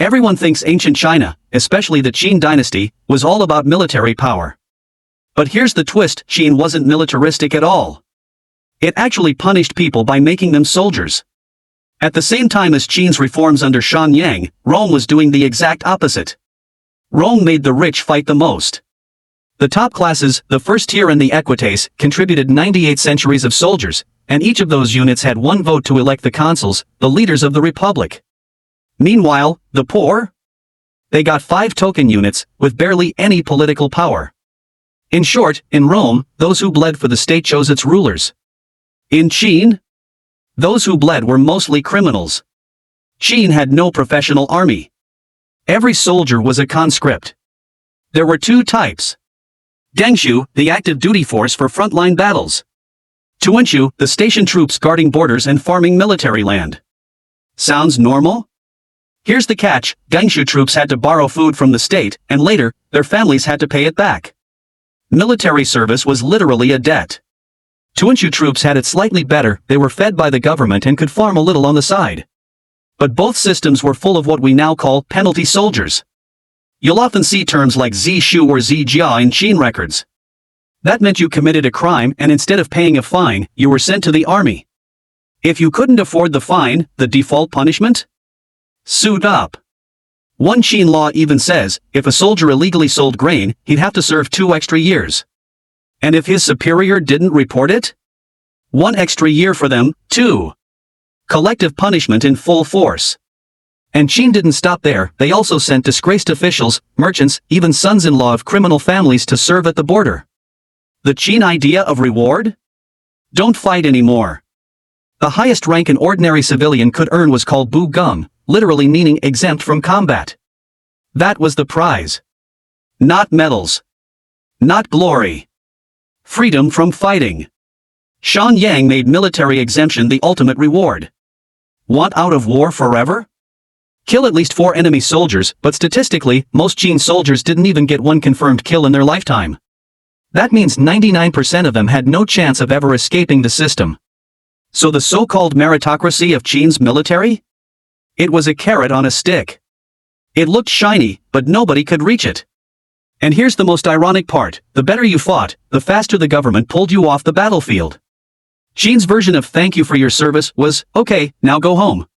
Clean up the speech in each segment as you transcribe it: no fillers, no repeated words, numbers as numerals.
Everyone thinks ancient China, especially the Qin dynasty, was all about military power. But here's the twist: Qin wasn't militaristic at all. It actually punished people by making them soldiers. At the same time as Qin's reforms under Shan Yang, Rome was doing the exact opposite. Rome made the rich fight the most. The top classes, the first tier and the equites, contributed 98 centuries of soldiers, and each of those units had one vote to elect the consuls, the leaders of the republic. Meanwhile, the poor? They got 5 token units, with barely any political power. In short, in Rome, those who bled for the state chose its rulers. In Qin, those who bled were mostly criminals. Qin had no professional army. Every soldier was a conscript. There were 2 types. Dengshu, the active duty force for frontline battles. Tuanshu, the station troops guarding borders and farming military land. Sounds normal? Here's the catch: Dengshu troops had to borrow food from the state, and later, their families had to pay it back. Military service was literally a debt. Tuanshu troops had it slightly better: they were fed by the government and could farm a little on the side. But both systems were full of what we now call penalty soldiers. You'll often see terms like Zishu or Zijia in Qin records. That meant you committed a crime, and instead of paying a fine, you were sent to the army. If you couldn't afford the fine, the default punishment? Suit up. One Qin law even says, if a soldier illegally sold grain, he'd have to serve 2 extra years. And if his superior didn't report it? 1 extra year for them, too. Collective punishment in full force. And Qin didn't stop there: they also sent disgraced officials, merchants, even sons-in-law of criminal families to serve at the border. The Qin idea of reward? Don't fight anymore. The highest rank an ordinary civilian could earn was called Bu Geng, literally meaning exempt from combat. That was the prize. Not medals. Not glory. Freedom from fighting. Shan Yang made military exemption the ultimate reward. Want out of war forever? Kill at least 4 enemy soldiers, but statistically, most Qin soldiers didn't even get 1 confirmed kill in their lifetime. That means 99% of them had no chance of ever escaping the system. So the so-called meritocracy of Qin's military? It was a carrot on a stick. It looked shiny, but nobody could reach it. And here's the most ironic part: the better you fought, the faster the government pulled you off the battlefield. Qin's version of thank you for your service was, okay, now go home.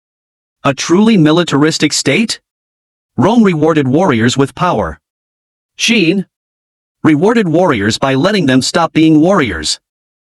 A truly militaristic state? Rome rewarded warriors with power. Qin rewarded warriors by letting them stop being warriors.